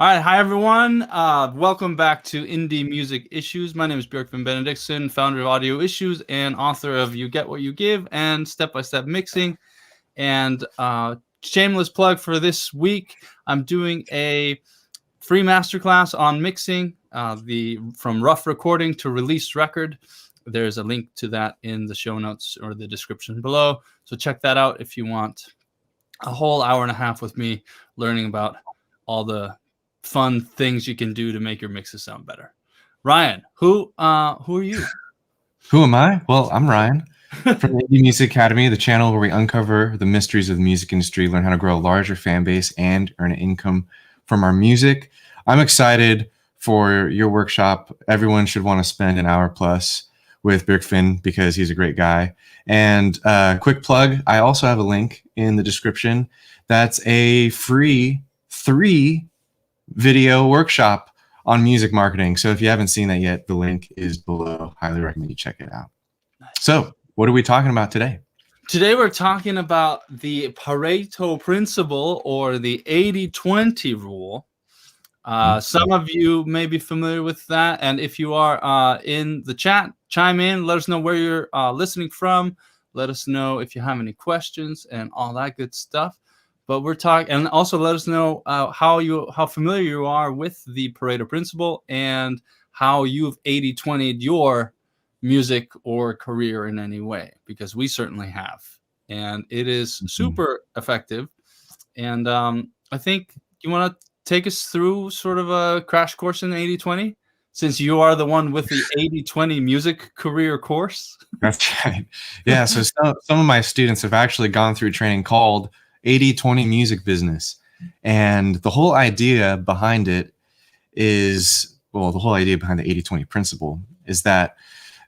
All right, hi everyone. Welcome back to Indie Music Issues. My name is Björk van Benedictson, founder of Audio Issues and author of You Get What You Give and Step-by-Step Mixing. And shameless plug for this week, I'm doing a free masterclass on mixing, from rough recording to released record. There's a link to that in the show notes or the description below. So check that out if you want a whole hour and a half with me learning about all the fun things you can do to make your mixes sound better. Ryan, who are you? Who am I? Well, I'm Ryan from the Indie Music Academy, the channel where we uncover the mysteries of the music industry, learn how to grow a larger fan base, and earn an income from our music. I'm excited for your workshop. Everyone should want to spend an hour plus with Björk Finn because he's a great guy. And quick plug, I also have a link in the description. That's a free 3-video workshop on music marketing. So if you haven't seen that yet, the link is below. Highly recommend you check it out. So what are we talking about today? Today we're talking about the Pareto Principle, or the 80-20 rule. Some of you may be familiar with that, and if you are in the chat, chime in, let us know where you're listening from, let us know if you have any questions and all that good stuff. But we're talking, and also let us know how familiar you are with the Pareto Principle and how you've 80-20'd your music or career in any way, because we certainly have, and it is super effective. And I think you want to take us through sort of a crash course in 80-20, since you are the one with the 80-20 music career course. That's right. Yeah, so some of my students have actually gone through training called 80-20 music business. And the whole idea behind it is, well, the whole idea behind the 80-20 principle is that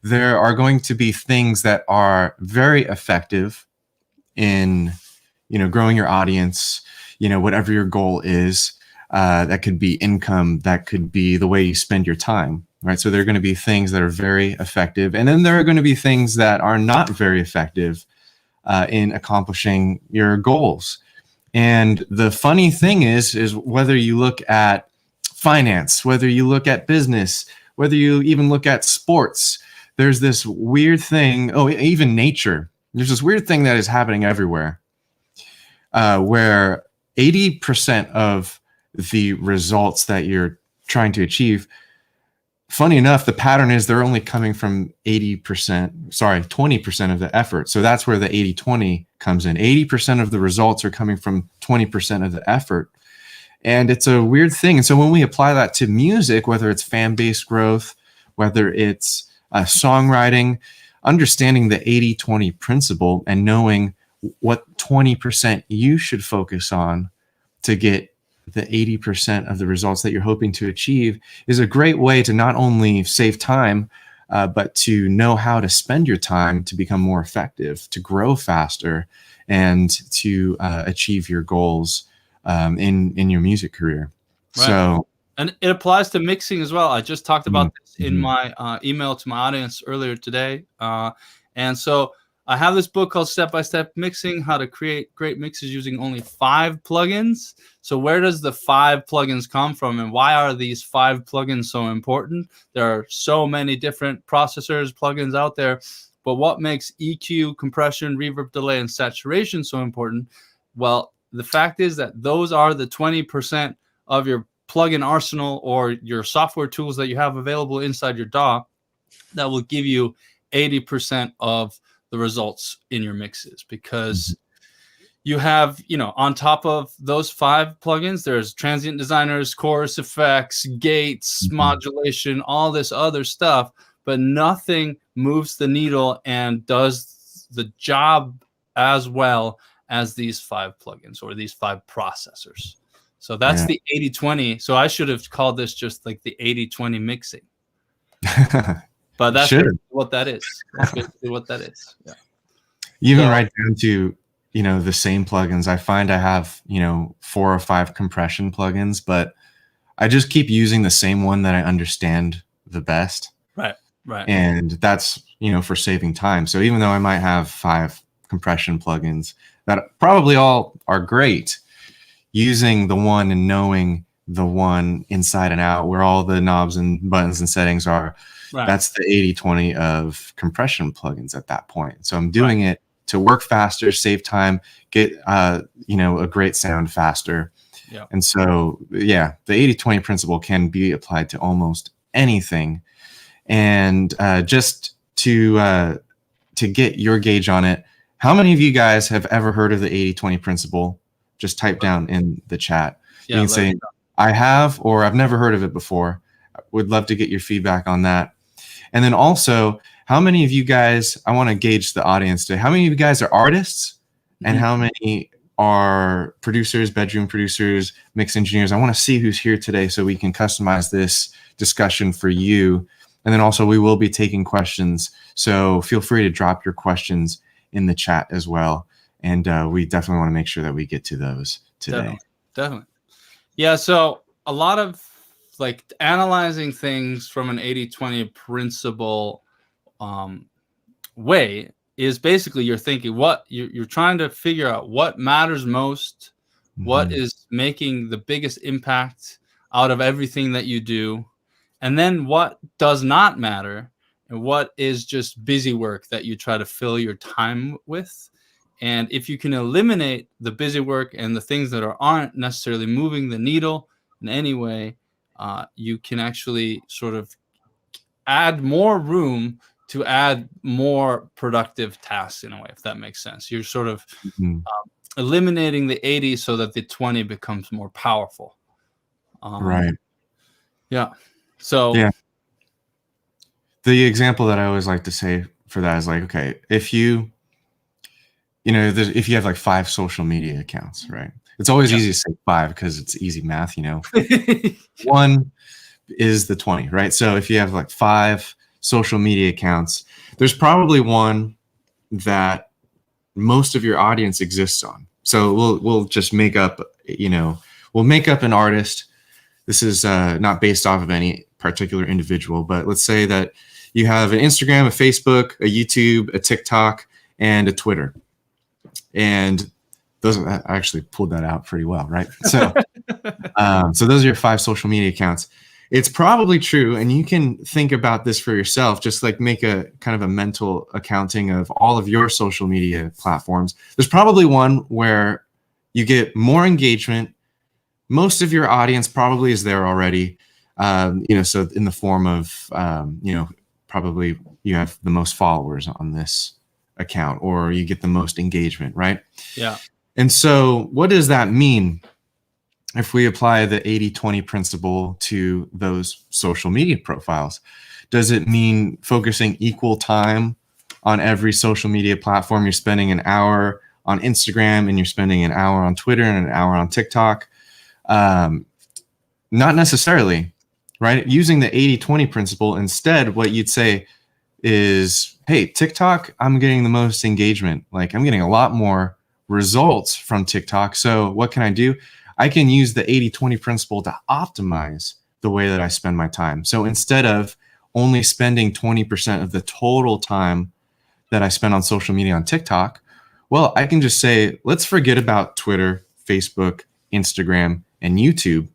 there are going to be things that are very effective in, growing your audience, whatever your goal is. That could be income, that could be the way you spend your time, right? So there are going to be things that are very effective, and then there are going to be things that are not very effective in accomplishing your goals. And the funny thing is whether you look at finance, whether you look at business, whether you even look at sports, there's this weird thing, even nature, there's this weird thing that is happening everywhere, where 80% of the results that you're trying to achieve, funny enough, the pattern is they're only coming from 20% of the effort. So that's where the 80-20 comes in. 80% of the results are coming from 20% of the effort. And it's a weird thing. And so when we apply that to music, whether it's fan-based growth, whether it's songwriting, understanding the 80-20 principle and knowing what 20% you should focus on to get the 80% of the results that you're hoping to achieve is a great way to not only save time, but to know how to spend your time to become more effective, to grow faster, and to achieve your goals in your music career. Right. So, and it applies to mixing as well. I just talked about this in my email to my audience earlier today. And so I have this book called Step-by-Step Mixing, How to Create Great Mixes Using Only 5 Plugins. So where does the 5 plugins come from, and why are these 5 plugins so important? There are so many different processors, plugins out there, but what makes EQ, compression, reverb, delay, and saturation so important? Well, the fact is that those are the 20% of your plugin arsenal or your software tools that you have available inside your DAW that will give you 80% of the results in your mixes, because you have, on top of those 5 plugins, there's transient designers, chorus effects, gates, modulation, all this other stuff, but nothing moves the needle and does the job as well as these 5 plugins or these 5 processors. So that's the 80-20. So I should have called this just like the 80-20 mixing. But that's what that is. That's basically what that is. Yeah. Even right down to, the same plugins. I find I have, 4 or 5 compression plugins, but I just keep using the same one that I understand the best. Right. And that's, for saving time. So even though I might have 5 compression plugins that probably all are great, using the one and knowing the one inside and out where all the knobs and buttons and settings are. Right. That's the 80/20 of compression plugins at that point. So I'm doing it to work faster, save time, get a great sound faster. Yeah. And so, yeah, the 80/20 principle can be applied to almost anything. And just to get your gauge on it, how many of you guys have ever heard of the 80/20 principle? Just type down in the chat. Yeah, you can say, I have, or I've never heard of it before. I would love to get your feedback on that. And then also, how many of you guys, I want to gauge the audience today, how many of you guys are artists and how many are producers, bedroom producers, mix engineers? I want to see who's here today so we can customize this discussion for you. And then also we will be taking questions. So feel free to drop your questions in the chat as well. And we definitely want to make sure that we get to those today. Definitely. Yeah. So a lot of like analyzing things from an 80/20 principle way is basically you're thinking what you're trying to figure out what matters most, what is making the biggest impact out of everything that you do, and then what does not matter and what is just busy work that you try to fill your time with. And if you can eliminate the busy work and the things that aren't necessarily moving the needle in any way, you can actually sort of add more room to add more productive tasks in a way, if that makes sense. You're sort of eliminating the 80 so that the 20 becomes more powerful. Right. Yeah. So yeah, the example that I always like to say for that is like, okay, if you have like 5 social media accounts, right? It's always easy to say 5 because it's easy math, 1 is the 20, right? So if you have like 5 social media accounts, there's probably one that most of your audience exists on. So we'll just make up, we'll make up an artist. This is not based off of any particular individual, but let's say that you have an Instagram, a Facebook, a YouTube, a TikTok, and a Twitter. And those, I actually pulled that out pretty well, right? So, so those are your 5 social media accounts. It's probably true, and you can think about this for yourself, just like make a kind of a mental accounting of all of your social media platforms. There's probably one where you get more engagement. Most of your audience probably is there already, so in the form of, probably you have the most followers on this account, or you get the most engagement, right? Yeah. And so what does that mean if we apply the 80/20 principle to those social media profiles? Does it mean focusing equal time on every social media platform? You're spending an hour on Instagram and you're spending an hour on Twitter and an hour on TikTok? Not necessarily, right? Using the 80/20 principle, instead, what you'd say is, hey, TikTok, I'm getting the most engagement. Like I'm getting a lot more results from TikTok. So what can I do? I can use the 80/20 principle to optimize the way that I spend my time. So instead of only spending 20% of the total time that I spend on social media on TikTok, well, I can just say, let's forget about Twitter, Facebook, Instagram, and YouTube,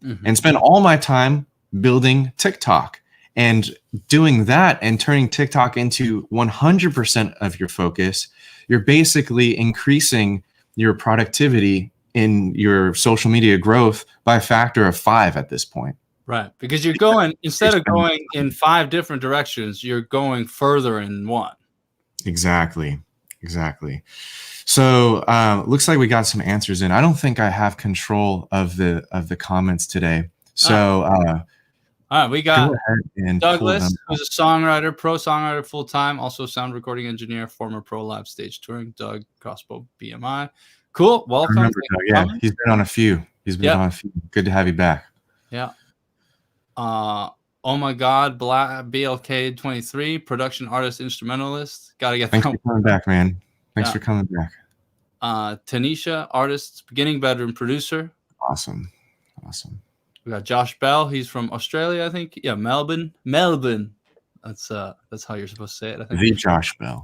and spend all my time building TikTok. And doing that and turning TikTok into 100% of your focus, you're basically increasing your productivity in your social media growth by a factor of 5 at this point. Right. Because you're going, instead of going in 5 different directions, you're going further in one. Exactly. So looks like we got some answers in. I don't think I have control of the comments today. So all right, we got Douglas, who's a songwriter, pro songwriter full-time, also sound recording engineer, former pro live stage touring. Doug, Crossbow BMI. Cool. Welcome. I remember Doug, yeah, he's been on a few. Good to have you back. Yeah. Oh my God, BLK 23, production artist, instrumentalist. Got to get. Thanks for coming back, man. Thanks for coming back. Tanisha, artist, beginning bedroom producer. Awesome. We got Josh Bell. He's from Australia, I think. Yeah, Melbourne. That's how you're supposed to say it, I think. The Josh Bell.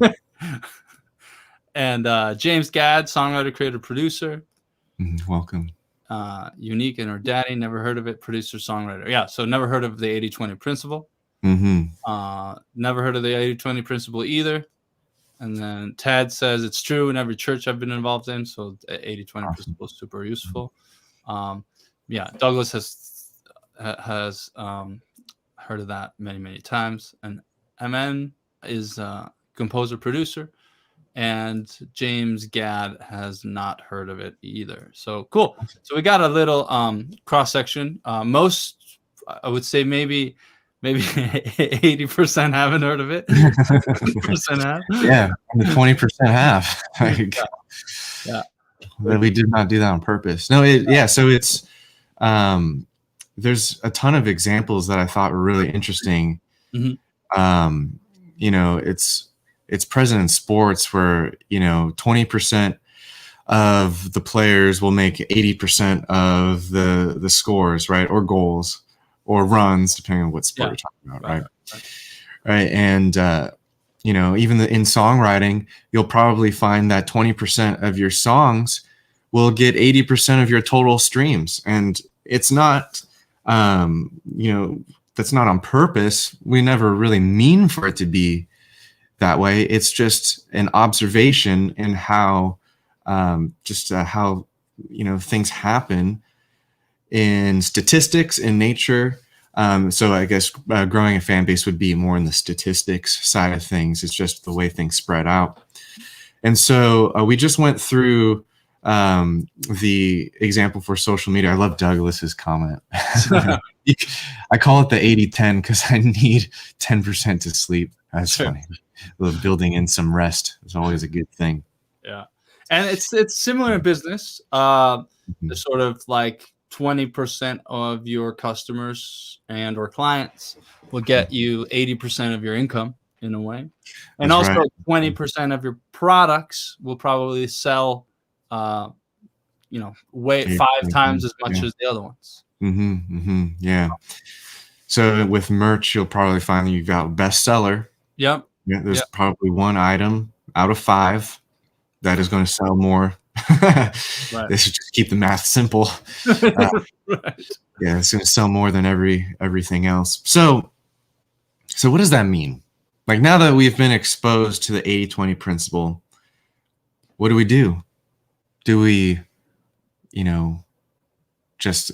And James Gadd, songwriter, creator, producer. Welcome. unique and her daddy, never heard of it. Producer, songwriter. Yeah, so never heard of the 80-20 principle. Never heard of the 80-20 principle either. And then Ted says it's true in every church I've been involved in. So the 80-20 principle is super useful. Yeah, Douglas has heard of that many, many times. And MN is a composer producer. And James Gadd has not heard of it either. So cool. So we got a little cross section. Most, I would say maybe 80% haven't heard of it. 20% have. Yeah, the 20% have. Like, yeah. We did not do that on purpose. No, so it's there's a ton of examples that I thought were really interesting. It's present in sports where 20% of the players will make 80% of the scores, right, or goals or runs, depending on what sport you're talking about, right? And even in songwriting, you'll probably find that 20% of your songs will get 80% of your total streams, and it's not that's not on purpose. We never really mean for it to be that way. It's just an observation in how how things happen in statistics, in nature. So I guess growing a fan base would be more in the statistics side of things. It's just the way things spread out. And so we just went through the example for social media. I love Douglas's comment. I call it the 80-10 because I need 10% to sleep. That's funny. Building in some rest is always a good thing. Yeah. And it's similar in business. The sort of like 20% of your customers and or clients will get you 80% of your income in a way. And That's also right. 20% of your products will probably sell way 5 times as much as the other ones. Yeah. So with merch, you'll probably find that you've got bestseller. Yep. Yeah, there's probably one item out of 5 that is going to sell more. They should just keep the math simple. Right. Yeah, it's going to sell more than everything else. So what does that mean? Like, now that we've been exposed to the 80-20 principle, what do we do? Do we, just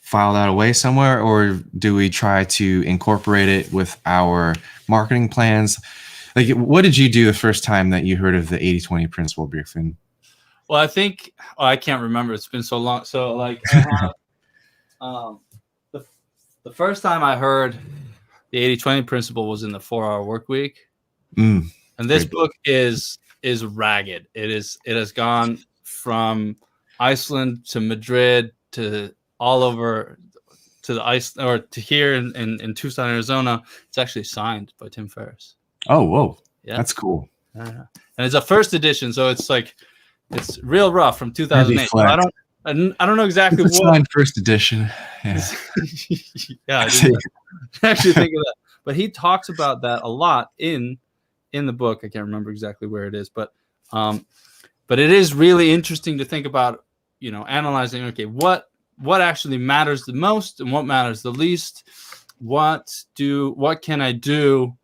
file that away somewhere, or do we try to incorporate it with our marketing plans? Like, what did you do the first time that you heard of the 80-20 principle, Birkfin? Well, I think I can't remember. It's been so long. So like I have, the first time I heard the 80-20 principle was in the 4-Hour Work Week. And this book is ragged. It has gone from Iceland to Madrid to all over to the ice, or to here in Tucson, Arizona. It's actually signed by Tim Ferriss. Oh, whoa. Yeah. That's cool. And it's a first edition, so it's like, it's real rough from 2008. So I don't know exactly what. Signed first edition. Yeah. Yeah, I didn't actually think of that. But he talks about that a lot in the book. I can't remember exactly where it is, but it is really interesting to think about, analyzing, okay, what actually matters the most and what matters the least. What can I do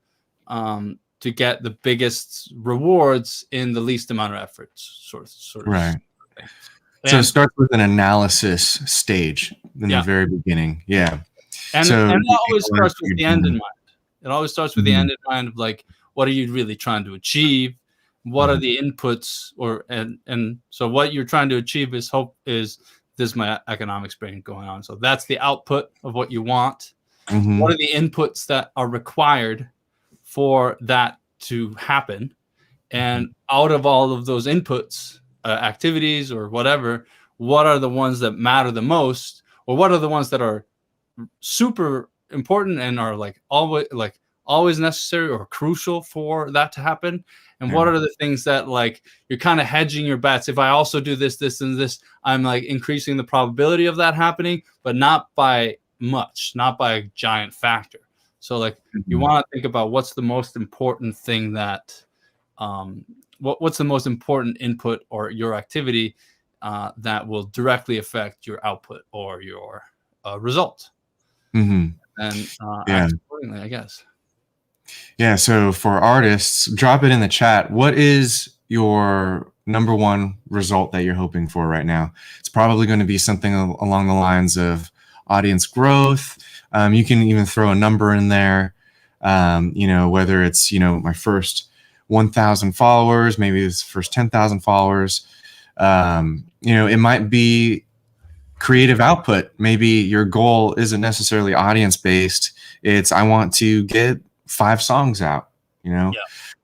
to get the biggest rewards in the least amount of effort, sort of right. thing. So it starts with an analysis stage in the very beginning. Yeah. And it always starts with the end in mind. It always starts with the end in mind of, like, what are you really trying to achieve? What are the inputs, and so what you're trying to achieve is this is my economics brain going on. So that's the output of what you want. What are the inputs that are required for that to happen? And out of all of those inputs, activities or whatever, what are the ones that matter the most, or what are the ones that are super important and are always necessary or crucial for that to happen? And what are the things that, like, you're kind of hedging your bets? If I also do this, this, and this, I'm like increasing the probability of that happening, but not by much, not by a giant factor. So, like, you want to think about what's the most important thing that, what's the most important input or your activity that will directly affect your output or your result. Mm-hmm. And Yeah. act accordingly, I guess. Yeah. So for artists, drop it in the chat. What is your number one result that you're hoping for right now? It's probably going to be something along the lines of audience growth. You can even throw a number in there. Whether it's, my first 1,000 followers, maybe it's first 10,000 followers. It might be creative output. Maybe your goal isn't necessarily audience based. It's, I want to get 5 songs out, Yeah.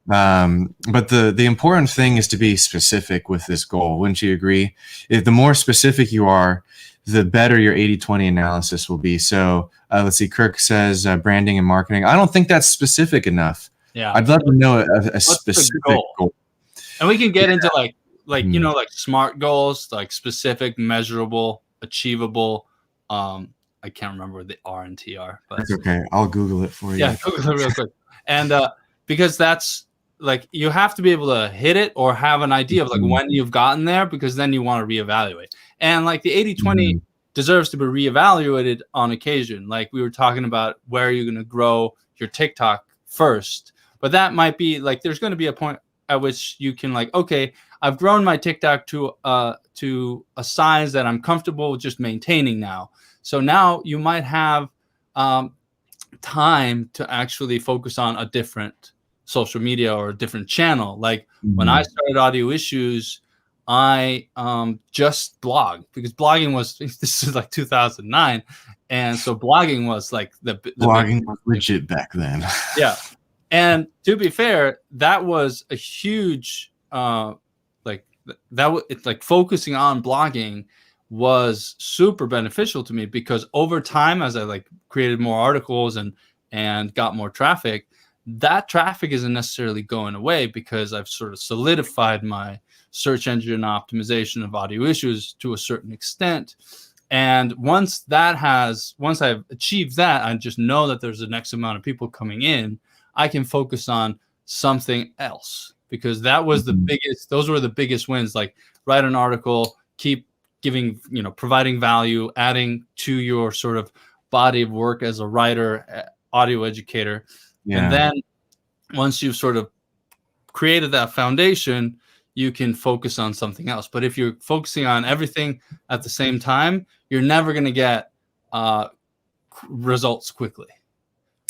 But the important thing is to be specific with this goal. Wouldn't you agree? If the more specific you are, the better your 80-20 analysis will be. So let's see. Kirk says branding and marketing. I don't think that's specific enough. Yeah. I'd love to know a specific goal. And we can get into like like SMART goals, like specific, measurable, achievable. I can't remember what the R and T are, but that's okay. I'll Google it for you. Yeah, Google it real quick. And because that's like, you have to be able to hit it or have an idea of like when you've gotten there, because then you want to reevaluate. And like the 80-20 deserves to be reevaluated on occasion. Like we were talking about, where are you going to grow your TikTok first? But that might be like, there's going to be a point at which you can like, okay, I've grown my TikTok to a size that I'm comfortable with just maintaining now. So now you might have time to actually focus on a different social media or a different channel. Like when I started Audio Issues, I just blogged, because blogging was, this is like 2009. And so blogging was like the blogging was legit back then. Yeah. And to be fair, that was a huge, it's like focusing on blogging was super beneficial to me, because over time, as I like created more articles and got more traffic, that traffic isn't necessarily going away, because I've sort of solidified my search engine optimization of Audio Issues to a certain extent. And once I've achieved that, I just know that there's the next amount of people coming in, I can focus on something else, because that was those were the biggest wins. Like write an article, keep giving, providing value, adding to your sort of body of work as a writer, audio educator. Yeah. And then once you've sort of created that foundation, you can focus on something else. But if you're focusing on everything at the same time, you're never going to get results quickly.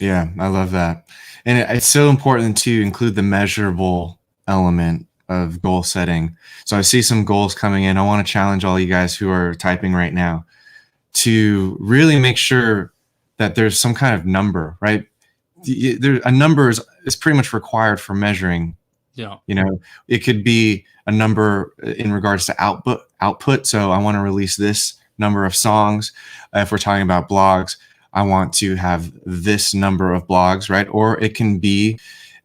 Yeah, I love that. And it's so important to include the measurable element of goal setting. So I see some goals coming in. I want to challenge all you guys who are typing right now to really make sure that there's some kind of number, right? A number is pretty much required for measuring. Yeah. It could be a number in regards to output. So I want to release this number of songs. If we're talking about blogs, I want to have this number of blogs, right? Or it can be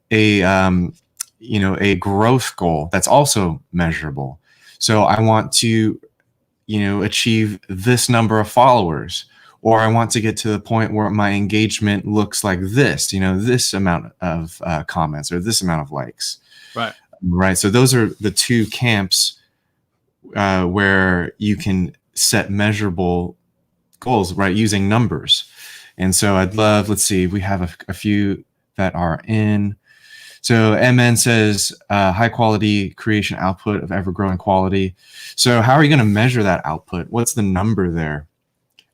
a growth goal that's also measurable. So I want to, achieve this number of followers, or I want to get to the point where my engagement looks like this, this amount of comments or this amount of likes. Right. Right. So those are the two camps where you can set measurable goals, right, using numbers. And so I'd love, let's see, we have a few that are in. So MN says high quality creation output of ever growing quality. So how are you going to measure that output? What's the number there?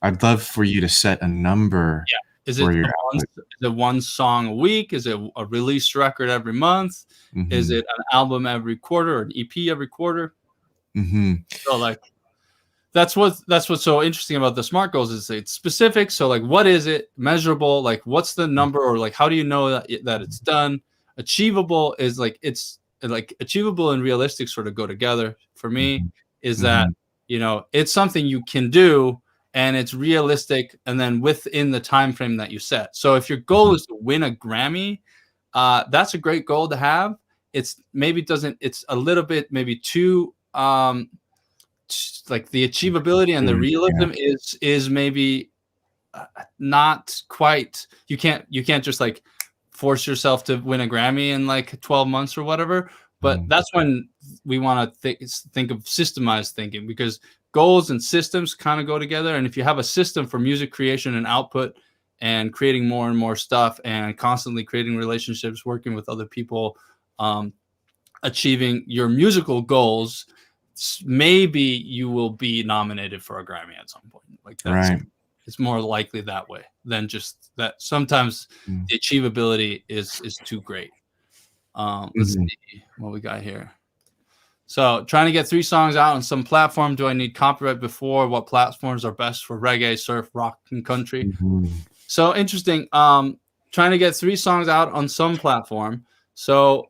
I'd love for you to set a number. Yeah. Is it one song a week? Is it a released record every month? Mm-hmm. Is it an album every quarter or an EP every quarter? Mm-hmm. So like, that's what's so interesting about the SMART goals, is it's specific. So like, what is it? Measurable, like what's the number, or like how do you know that it's done? Achievable is like, it's like achievable and realistic sort of go together for me. Mm-hmm. Is that it's something you can do and it's realistic, and then within the time frame that you set. So if your goal is to win a Grammy, that's a great goal to have. It's a little bit maybe too like the achievability and the realism is maybe not quite. You can't just like force yourself to win a Grammy in like 12 months or whatever. But that's when we want to think of systemized thinking, because goals and systems kind of go together. And if you have a system for music creation and output and creating more and more stuff and constantly creating relationships, working with other people, achieving your musical goals, maybe you will be nominated for a Grammy at some point. Like that's Right. It's more likely that way than just that. Sometimes the achievability is too great. Let's see what we got here. So trying to get 3 songs out on some platform. Do I need copyright before? What platforms are best for reggae, surf, rock, and country? So interesting. Trying to get 3 songs out on some platform. So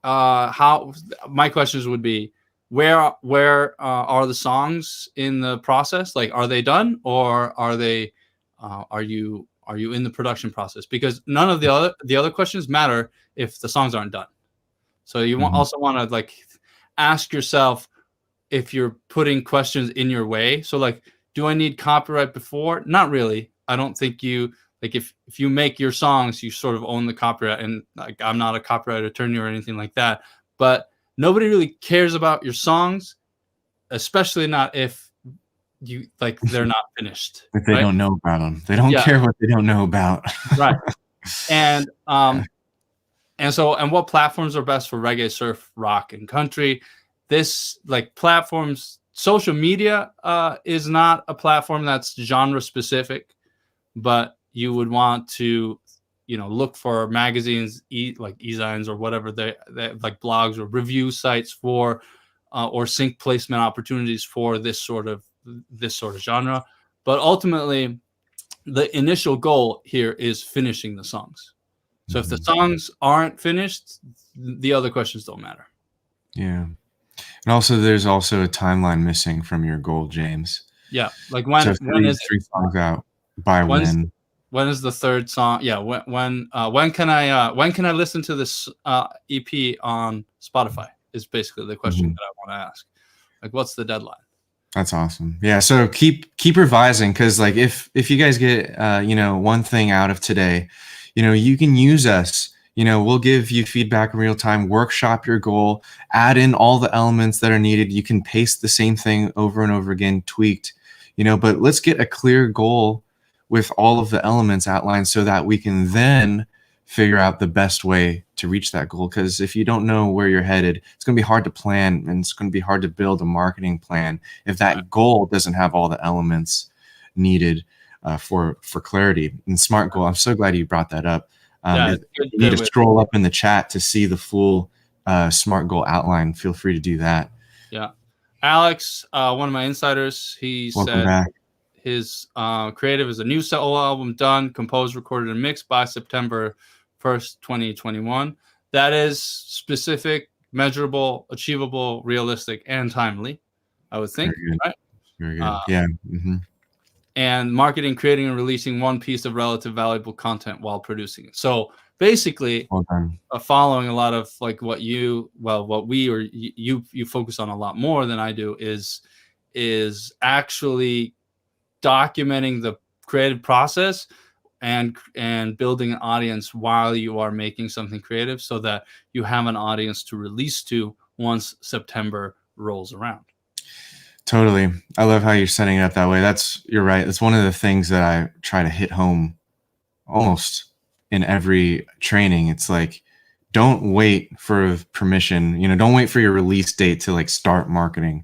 how my questions would be, where are the songs in the process? Like, are they done, or are they are you in the production process? Because none of the other questions matter if the songs aren't done. So you also want to like ask yourself if you're putting questions in your way. So like, do I need copyright before? Not really. I don't think you like if you make your songs, you sort of own the copyright. And like, I'm not a copyright attorney or anything like that, but nobody really cares about your songs, especially not if you like they're not finished. If they don't know about them, they don't care what they don't know about. Right. And what platforms are best for reggae, surf, rock, and country? This like platforms, social media is not a platform that's genre specific, but you would want to, look for magazines, like e-zines or whatever they like blogs or review sites for, or sync placement opportunities for this sort of genre. But ultimately, the initial goal here is finishing the songs. So if the songs aren't finished, the other questions don't matter. Yeah. And also, there's also a timeline missing from your goal, James. Yeah. Like when is 3 songs out by when? When is the 3rd song? Yeah. When can I listen to this EP on Spotify is basically the question that I want to ask. Like, what's the deadline? That's awesome. Yeah. So keep revising. Cause like if you guys get, one thing out of today, you can use us. We'll give you feedback in real time, workshop your goal, add in all the elements that are needed. You can paste the same thing over and over again, tweaked, but let's get a clear goal with all of the elements outlined so that we can then figure out the best way to reach that goal. Because if you don't know where you're headed, it's going to be hard to plan, and it's going to be hard to build a marketing plan if that goal doesn't have all the elements needed for clarity. And SMART goal, I'm so glad you brought that up. You need to scroll up in the chat to see the full SMART goal outline. Feel free to do that. Yeah. Alex, one of my insiders, he said back. His creative is a new solo album done, composed, recorded, and mixed by September 1st, 2021. That is specific, measurable, achievable, realistic, and timely, I would think. Very good. Right? Very good. Yeah. And marketing, creating, and releasing one piece of relative valuable content while producing it. So basically, following a lot of like what you focus on a lot more than I do is actually documenting the creative process and building an audience while you are making something creative, so that you have an audience to release to once September rolls around. Totally. I love how you're setting it up that way. You're right. That's one of the things that I try to hit home almost in every training. It's like, don't wait for permission, don't wait for your release date to like start marketing,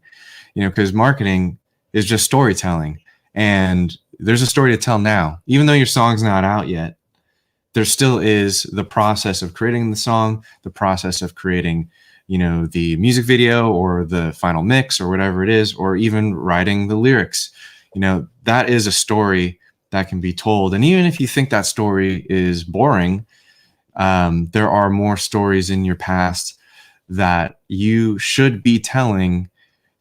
because marketing is just storytelling. And there's a story to tell now. Even though your song's not out yet, there still is the process of creating the song, the process of creating, the music video or the final mix or whatever it is, or even writing the lyrics. That is a story that can be told. And even if you think that story is boring, there are more stories in your past that you should be telling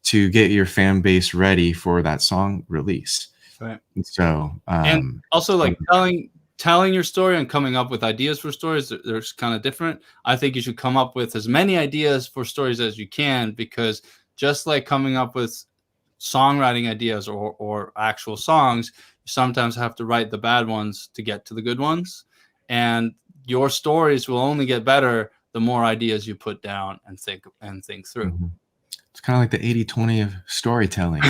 to get your fan base ready for that song release. Right. So, and also like telling your story and coming up with ideas for stories, they're kind of different. I think you should come up with as many ideas for stories as you can, because just like coming up with songwriting ideas or actual songs, you sometimes have to write the bad ones to get to the good ones. And your stories will only get better the more ideas you put down and think through. Mm-hmm. It's kind of like the 80-20 of storytelling.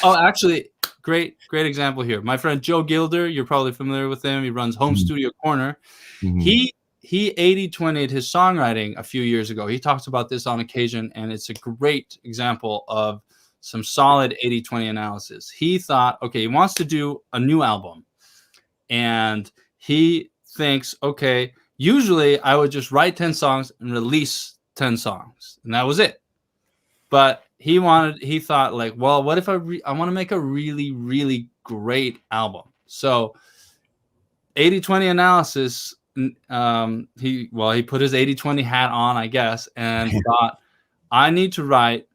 Oh, actually, great example here. My friend Joe Gilder, you're probably familiar with him. He runs Home Studio Corner. He 80-20'd his songwriting a few years ago. He talks about this on occasion, and it's a great example of some solid 80-20 analysis. He thought, okay, he wants to do a new album, and he thinks, okay, usually I would just write 10 songs and release 10 songs, and that was it. But he thought, like, well, what if I want to make a really, really great album? So 80-20 analysis, he put his 80-20 hat on, I guess, and thought, I need to write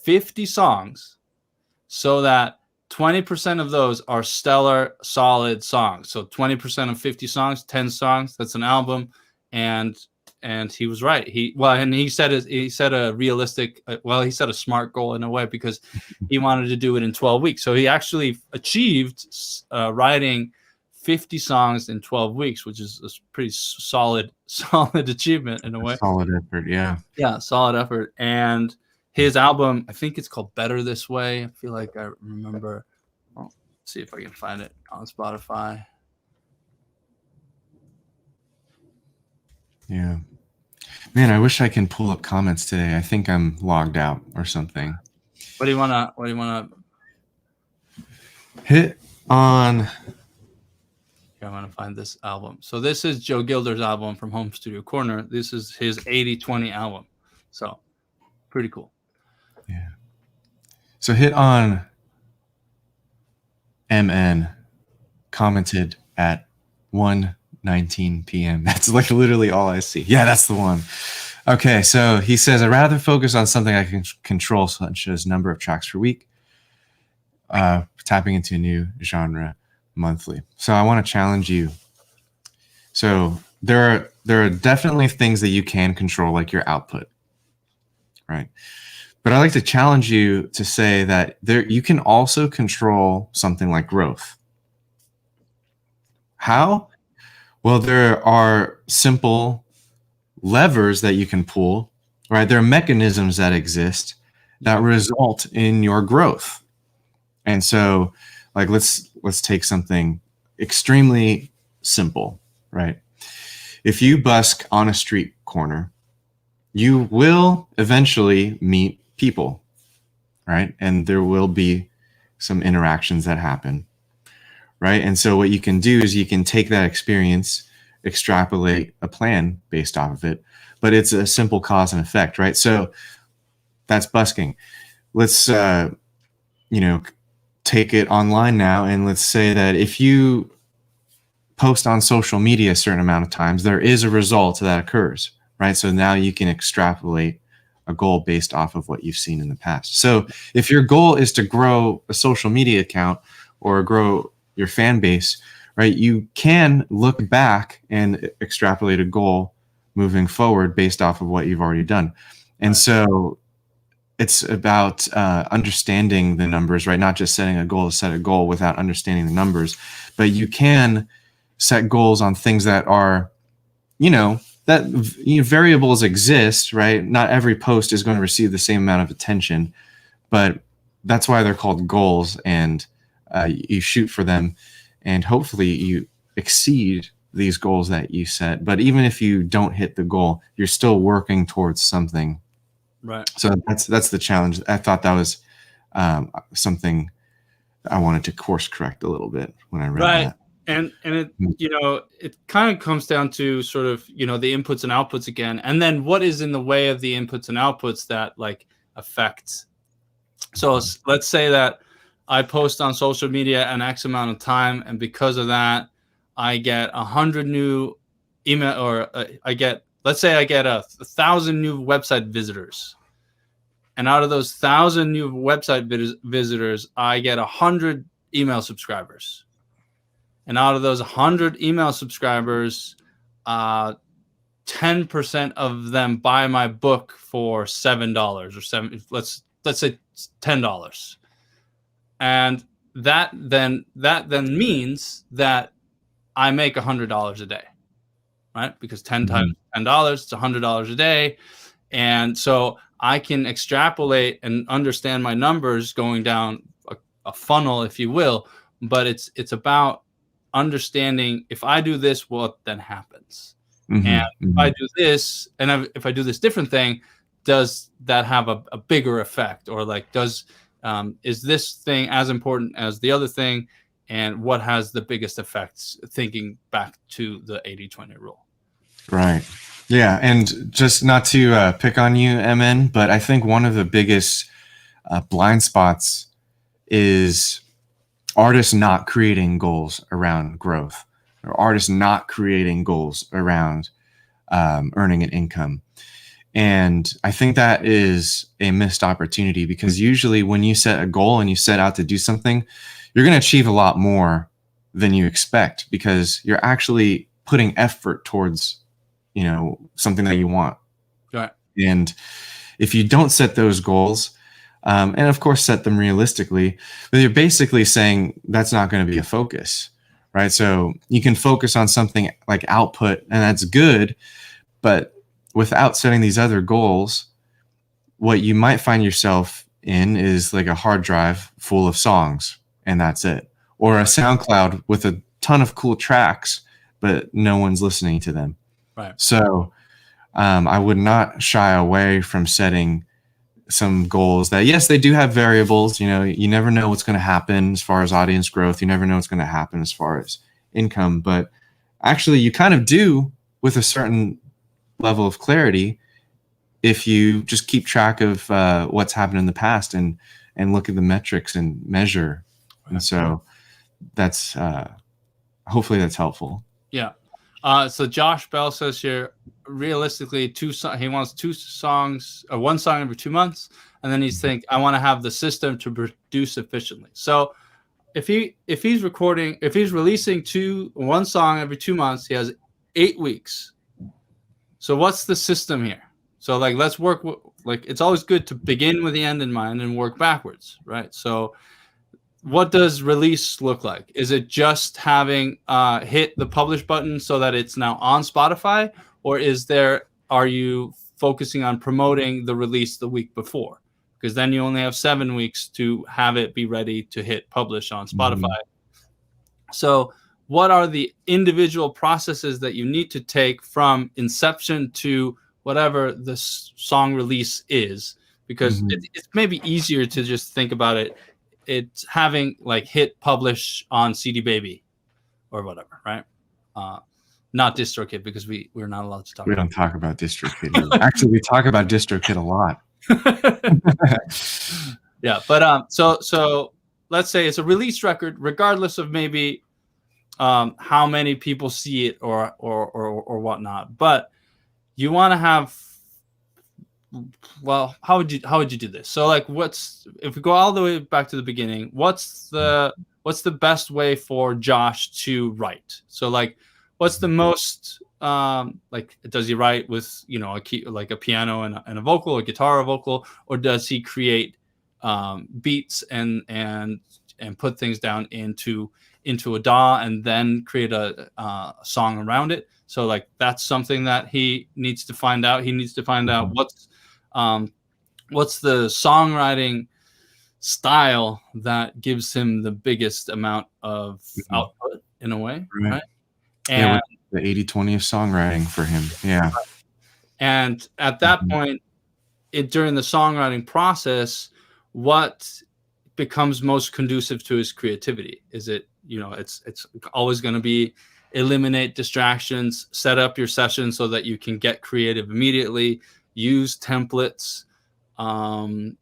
50 songs so that 20% of those are stellar, solid songs. So 20% of 50 songs, 10 songs, that's an album. And he was right. He set a realistic, he set a smart goal in a way, because he wanted to do it in 12 weeks. So he actually achieved writing 50 songs in 12 weeks, which is a pretty solid achievement in a way. Solid effort, yeah. Yeah, solid effort. And his album, I think it's called Better This Way. I feel like I remember. Well, let's see if I can find it on Spotify. Yeah. Man, I wish I can pull up comments today. I think I'm logged out or something. What do you wanna hit on? I want to find this album. So this is Joe Gilder's album from Home Studio Corner. This is his 80-20 album. So pretty cool. Yeah. So hit on MN commented at 1:19 p.m. That's like literally all I see. Yeah, that's the one. Okay, so he says, I'd rather focus on something I can control, such as number of tracks per week, tapping into a new genre monthly. So I want to challenge you. So there are definitely things that you can control, like your output, right? But I like to challenge you to say that you can also control something like growth. How? Well, there are simple levers that you can pull, right? There are mechanisms that exist that result in your growth. And so, like, let's take something extremely simple, right? If you busk on a street corner, you will eventually meet people, right? And there will be some interactions that happen, right? And so what you can do is you can take that experience, extrapolate a plan based off of it, but it's a simple cause and effect, right? So that's busking. Let's, take it online now, and let's say that if you post on social media a certain amount of times, there is a result that occurs, right? So now you can extrapolate a goal based off of what you've seen in the past. So if your goal is to grow a social media account or grow your fan base, right, you can look back and extrapolate a goal moving forward based off of what you've already done. And so it's about understanding the numbers, right? Not just setting a goal to set a goal without understanding the numbers, but you can set goals on things that are, variables exist, right? Not every post is going to receive the same amount of attention, but that's why they're called goals, and you shoot for them, and hopefully you exceed these goals that you set. But even if you don't hit the goal, you're still working towards something. Right. So that's the challenge. I thought that was something I wanted to course correct a little bit when I read that. And it, it kind of comes down to sort of, the inputs and outputs again. And then what is in the way of the inputs and outputs that like affect. So let's say that I post on social media an X amount of time, and because of that, I get 100 new email, or let's say I get 1,000 new website visitors. And out of those 1,000 new website visitors, I get 100 email subscribers. And out of those 100 email subscribers, 10% of them buy my book for $7 or let's say $10. And that then means that I make $100 a day, right? Because 10 times $10, it's $100 a day. And so I can extrapolate and understand my numbers going down a funnel, if you will. But it's about understanding, if I do this, what then happens? And if I do this, and if I do this different thing, does that have a bigger effect? Or like, is this thing as important as the other thing? And what has the biggest effects, thinking back to the 80-20 rule? Right. Yeah. And just not to pick on you, MN, but I think one of the biggest blind spots is artists not creating goals around growth, or artists not creating goals around earning an income. And I think that is a missed opportunity, because usually when you set a goal and you set out to do something, you're going to achieve a lot more than you expect, because you're actually putting effort towards, something that you want. Right. And if you don't set those goals, and of course set them realistically, but you're basically saying that's not going to be a focus, right? So you can focus on something like output, and that's good, but without setting these other goals, what you might find yourself in is like a hard drive full of songs, and that's it. Or a SoundCloud with a ton of cool tracks, but no one's listening to them. Right. So I would not shy away from setting some goals that, yes, they do have variables. You never know what's going to happen as far as audience growth. You never know what's going to happen as far as income. But actually, you kind of do with a certain level of clarity if you just keep track of what's happened in the past and look at the metrics and measure. And so that's hopefully that's helpful. Yeah. So Josh Bell says here, realistically, he wants 2 songs, or 1 song every 2 months, and then he's I want to have the system to produce efficiently. So if he's releasing 1 song every 2 months, he has 8 weeks. So what's the system here? So like, let's work it's always good to begin with the end in mind and work backwards, right? So what does release look like? Is it just having hit the publish button so that it's now on Spotify? Or are you focusing on promoting the release the week before? Because then you only have 7 weeks to have it be ready to hit publish on Spotify. So what are the individual processes that you need to take from inception to whatever the song release is? Because it's maybe easier to just think about it. It's having like hit publish on CD Baby or whatever, right? Not DistroKid, because we're not allowed to talk. We don't talk about DistroKid. Actually, we talk about DistroKid a lot. Yeah, but so let's say it's a release record, regardless of maybe how many people see it or whatnot. But you want to have, well, how would you do this? So like, if we go all the way back to the beginning, what's the best way for Josh to write? So like, what's the most does he write with a key, like a piano and a vocal, a guitar, a vocal, or does he create beats and put things down into a DAW and then create a song around it? So like, that's something that he needs to find out. He needs to find out what's the songwriting style that gives him the biggest amount of output, in a way, right? And the 80-20 of songwriting for him. Yeah. And at that point, during the songwriting process, what becomes most conducive to his creativity? Is it, it's always going to be eliminate distractions, set up your session so that you can get creative immediately, use templates, and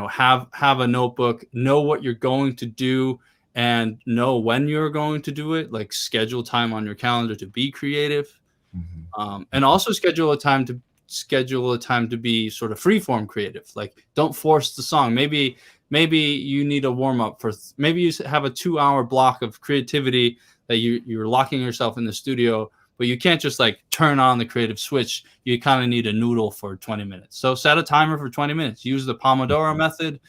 have a notebook, know what you're going to do and know when you're going to do it, like schedule time on your calendar to be creative, and also schedule a time to be sort of freeform creative. Like, don't force the song. Maybe you need a warm up maybe you have a 2-hour block of creativity that you're locking yourself in the studio, but you can't just like turn on the creative switch. You kind of need a noodle for 20 minutes. So set a timer for 20 minutes. Use the Pomodoro method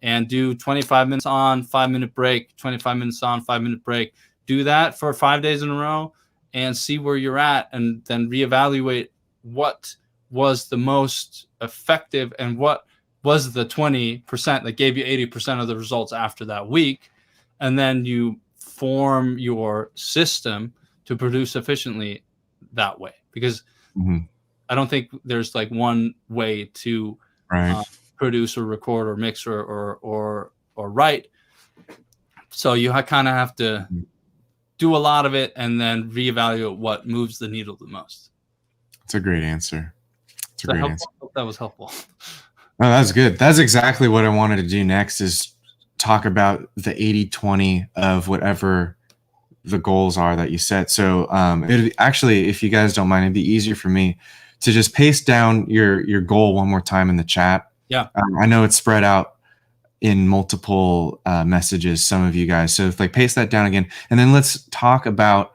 and do 25 minutes on, 5-minute break, 25 minutes on, 5-minute break. Do that for 5 days in a row. and see where you're at, and then reevaluate what was the most effective and what was the 20% that gave you 80% of the results after that week. And then you form your system to produce efficiently that way, because I don't think there's like one way to produce or record or mix or write. So you kind of have to do a lot of it and then reevaluate what moves the needle the most. That's a great answer. It's a great answer. I hope that was helpful. Oh, that's good. That's exactly what I wanted to do next, is talk about the 80-20 of whatever the goals are that you set. So it actually, if you guys don't mind, it'd be easier for me to just paste down your goal one more time in the chat. Yeah. I know it's spread out in multiple messages, some of you guys. So like paste that down again, and then let's talk about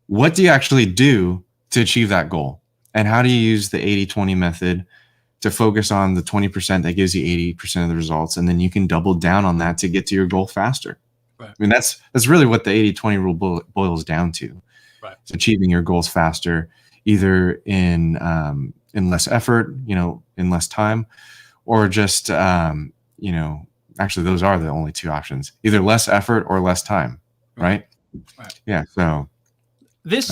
what do you actually do to achieve that goal, and how do you use the 80-20 method to focus on the 20% that gives you 80% of the results, and then you can double down on that to get to your goal faster. Right. I mean, that's really what the 80-20 rule boils down to. Right. It's achieving your goals faster, either in less effort, in less time, or just actually those are the only two options: either less effort or less time. Right. Yeah. So this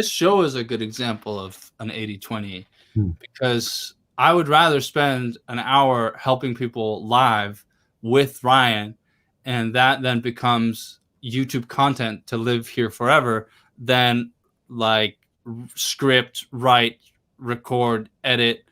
show is a good example of an 80-20, because I would rather spend an hour helping people live with Ryan, and that then becomes YouTube content to live here forever, than like script, write, record, edit,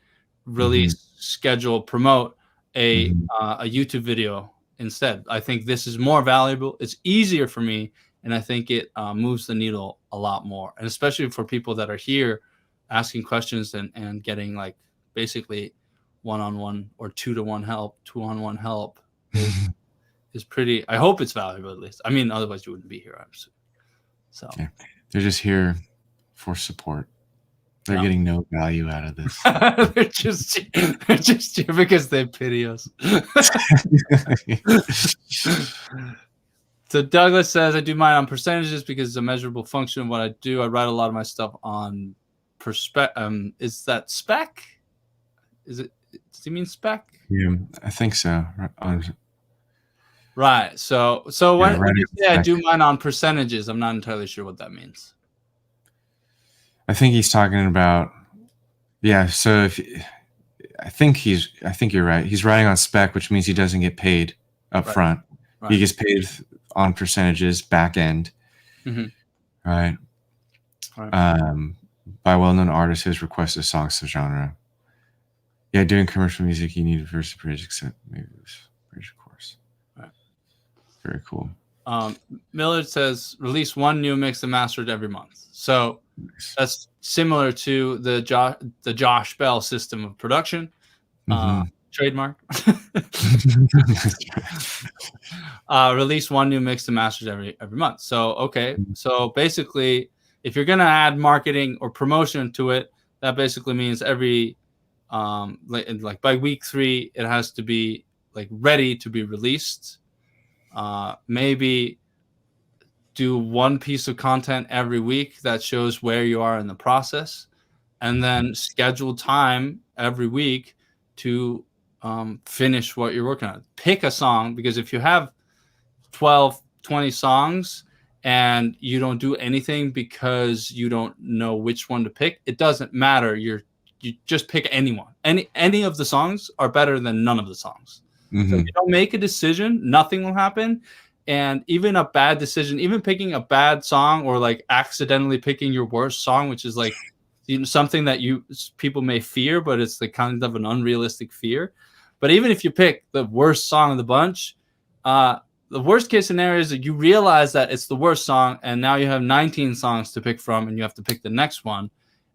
release, schedule, promote a YouTube video instead. I think this is more valuable. It's easier for me, and I think it moves the needle a lot more. And especially for people that are here asking questions and getting like basically one-on-one or two-on-one help is pretty, I hope it's valuable at least. I mean, otherwise you wouldn't be here, obviously. So yeah, they're just here for support. They're getting no value out of this. they're just here because they pity us. So Douglas says, I do mine on percentages because it's a measurable function of what I do. I write a lot of my stuff on is that spec? Is it? Does he mean spec? Yeah, I think so. Right. So when you say I do mine on percentages, I'm not entirely sure what that means. I think he's talking about, so I think you're right. He's writing on spec, which means he doesn't get paid up front. Right. He gets paid on percentages back end. Right. By well-known artists who's requested a song genre. Yeah, doing commercial music, you need a verse bridge, except maybe it was bridge, of course. Right. Very cool. Millard says, release one new mix and mastered every month. So that's similar to the Josh Bell system of production. Trademark. Release one new mix and masters every month. So okay, so basically, if you're gonna add marketing or promotion to it, that basically means every like by week 3, it has to be like ready to be released. Maybe do one piece of content every week that shows where you are in the process, and then schedule time every week to finish what you're working on. Pick a song, because if you have 12, 20 songs and you don't do anything because you don't know which one to pick, it doesn't matter. You just pick anyone. Any of the songs are better than none of the songs. So if you don't make a decision, nothing will happen. And even a bad decision, even picking a bad song, or like accidentally picking your worst song, which is like something that people may fear, but it's like kind of an unrealistic fear. But even if you pick the worst song of the bunch, the worst case scenario is that you realize that it's the worst song, and now you have 19 songs to pick from, and you have to pick the next one.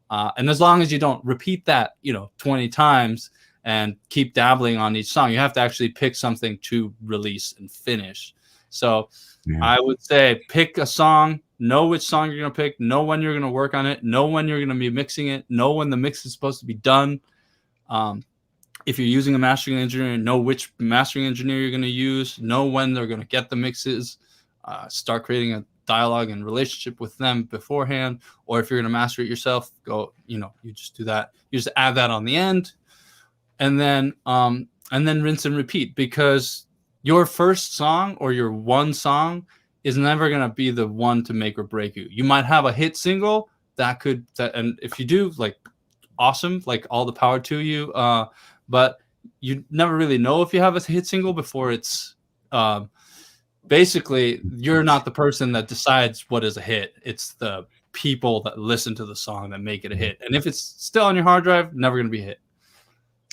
And as long as you don't repeat that, 20 times and keep dabbling on each song, you have to actually pick something to release and finish. So I would say pick a song, know which song you're going to pick, know when you're going to work on it, know when you're going to be mixing it, know when the mix is supposed to be done. If you're using a mastering engineer, know which mastering engineer you're going to use, know when they're going to get the mixes, start creating a dialogue and relationship with them beforehand, or if you're going to master it yourself, you just do that. You just add that on the end, and then rinse and repeat, because your first song or your one song is never going to be the one to make or break you. You might have a hit single and if you do, like, awesome, like, all the power to you. But you never really know if you have a hit single before it's basically you're not the person that decides what is a hit. It's the people that listen to the song that make it a hit. And if it's still on your hard drive, never going to be a hit.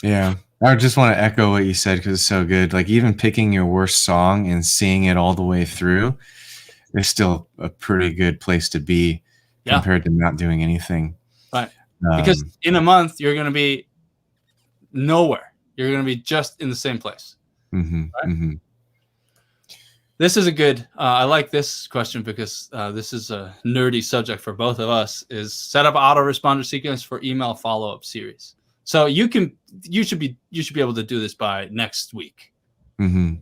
Yeah. I just want to echo what you said, because it's so good. Like, even picking your worst song and seeing it all the way through is still a pretty good place to be compared to not doing anything. Right. Because in a month, you're going to be nowhere. You're going to be just in the same place. Right? This is a good, I like this question because this is a nerdy subject for both of us, is set up autoresponder sequence for email follow-up series. So you should be able to do this by next week. Because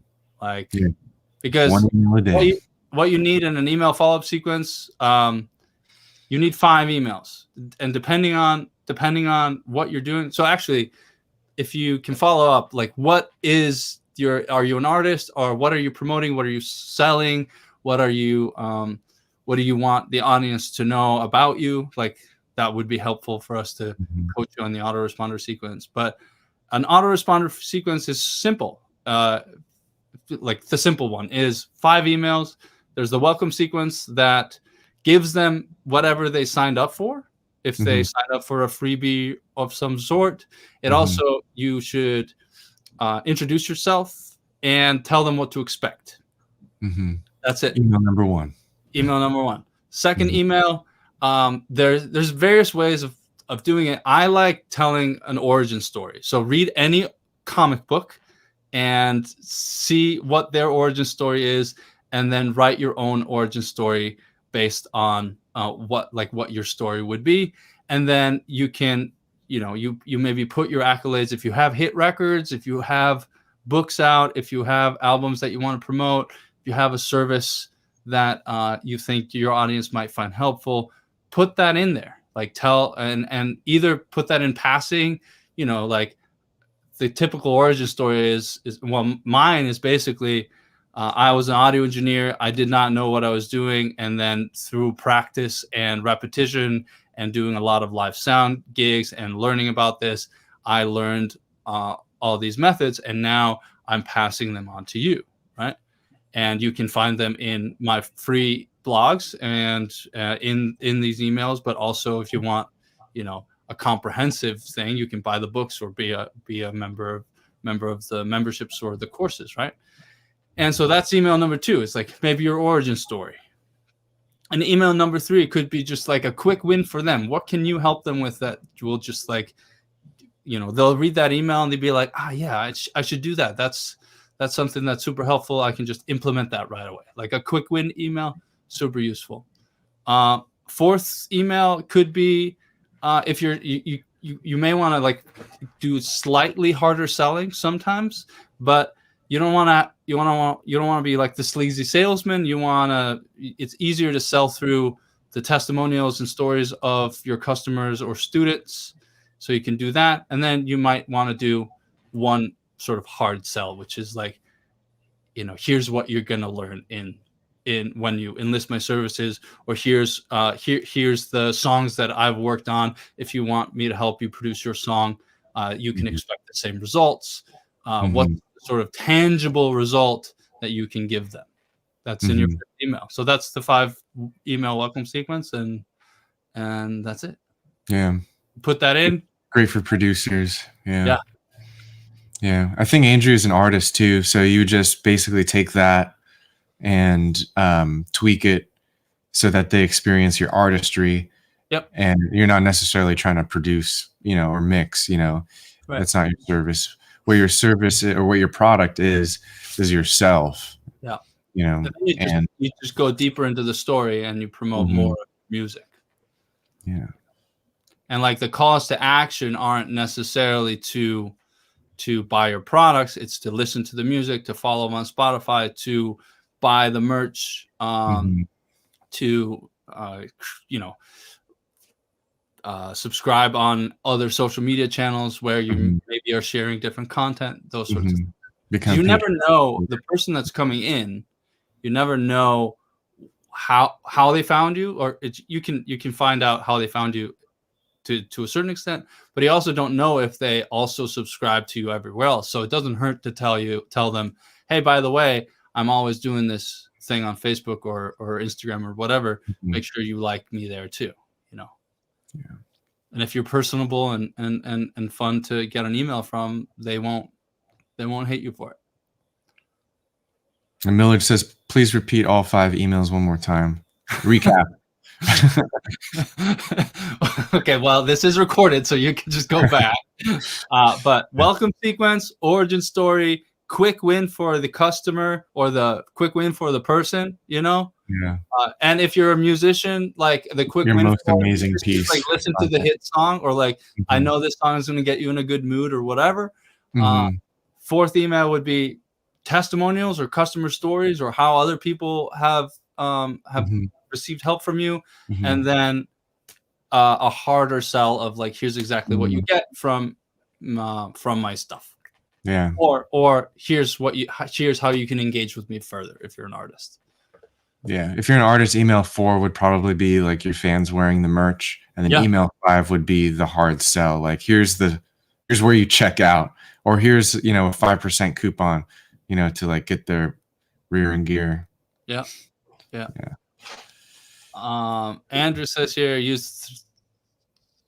what you need in an email follow-up sequence, you need 5 emails, and depending on what you're doing. So actually, if you can follow up, like, are you an artist, or what are you promoting? What are you selling? What do you want the audience to know about you? Like, that would be helpful for us to coach you on the autoresponder sequence. But an autoresponder sequence is simple. Like, the simple one is 5 emails. There's the welcome sequence that gives them whatever they signed up for. If they signed up for a freebie of some sort, it also, you should introduce yourself and tell them what to expect. That's it. Email number one. Second email, there's various ways of doing it. I like telling an origin story. So read any comic book and see what their origin story is, and then write your own origin story based on what your story would be. And then you can, you maybe put your accolades, if you have hit records, if you have books out, if you have albums that you want to promote, if you have a service that you think your audience might find helpful, put that in there. Like, tell, and either put that in passing, like, the typical origin story is well, mine is basically, I was an audio engineer. I did not know what I was doing. And then through practice and repetition and doing a lot of live sound gigs and learning about this, I learned all these methods, and now I'm passing them on to you, right? And you can find them in my free blogs and in these emails. But also, if you want, a comprehensive thing, you can buy the books or be a member of the memberships or the courses, right? And so that's email number 2. It's like maybe your origin story. And email number 3 could be just like a quick win for them. What can you help them with that will just, like, they'll read that email and they'll be like, yeah, I should do that. That's something that's super helpful. I can just implement that right away. Like a quick win email, super useful. 4th email could be if you may want to, like, do slightly harder selling sometimes, but you don't want to be like the sleazy salesman. It's easier to sell through the testimonials and stories of your customers or students. So you can do that. And then you might want to do one sort of hard sell, which is like, here's what you're going to learn in when you enlist my services, or here's the songs that I've worked on. If you want me to help you produce your song, you can expect the same results. What sort of tangible result that you can give them? That's in your email. So that's the 5 email welcome sequence, and that's it. Yeah. Put that in. Great for producers. Yeah. I think Andrew is an artist too, so you just basically take that and tweak it so that they experience your artistry. Yep. And you're not necessarily trying to produce, or mix. Right. That's not your service. What your service or what your product is yourself. Yeah. And you just go deeper into the story and you promote more music. Yeah. And like the calls to action aren't necessarily to buy your products. It's to listen to the music, to follow them on Spotify, to buy the merch, to subscribe on other social media channels where you maybe are sharing different content, those sorts of things. You never know the person that's coming in. You never know how they found you, or you can find out how they found you to a certain extent, but you also don't know if they also subscribe to you everywhere else. So it doesn't hurt to tell them, hey, by the way, I'm always doing this thing on Facebook or Instagram or whatever. Make sure you like me there too, Yeah. And if you're personable and fun to get an email from, they won't hate you for it. And Millard says, please repeat all 5 emails one more time. Recap. Okay, well, this is recorded, so you can just go back. But welcome sequence, origin story, quick win for the customer or the quick win for the person, Yeah. And if you're a musician, like the quick your win most amazing piece, like listen to the hit song, or like I know this song is going to get you in a good mood or whatever. 4th email would be testimonials or customer stories or how other people have received help from you, and then a harder sell of like, here's exactly what you get from my stuff. Yeah. Or here's how you can engage with me further if you're an artist. Yeah. If you're an artist, email 4 would probably be like your fans wearing the merch, and then email 5 would be the hard sell. Like here's where you check out, or here's a 5% coupon, to like get their rear in gear. Yeah. Andrew says here, use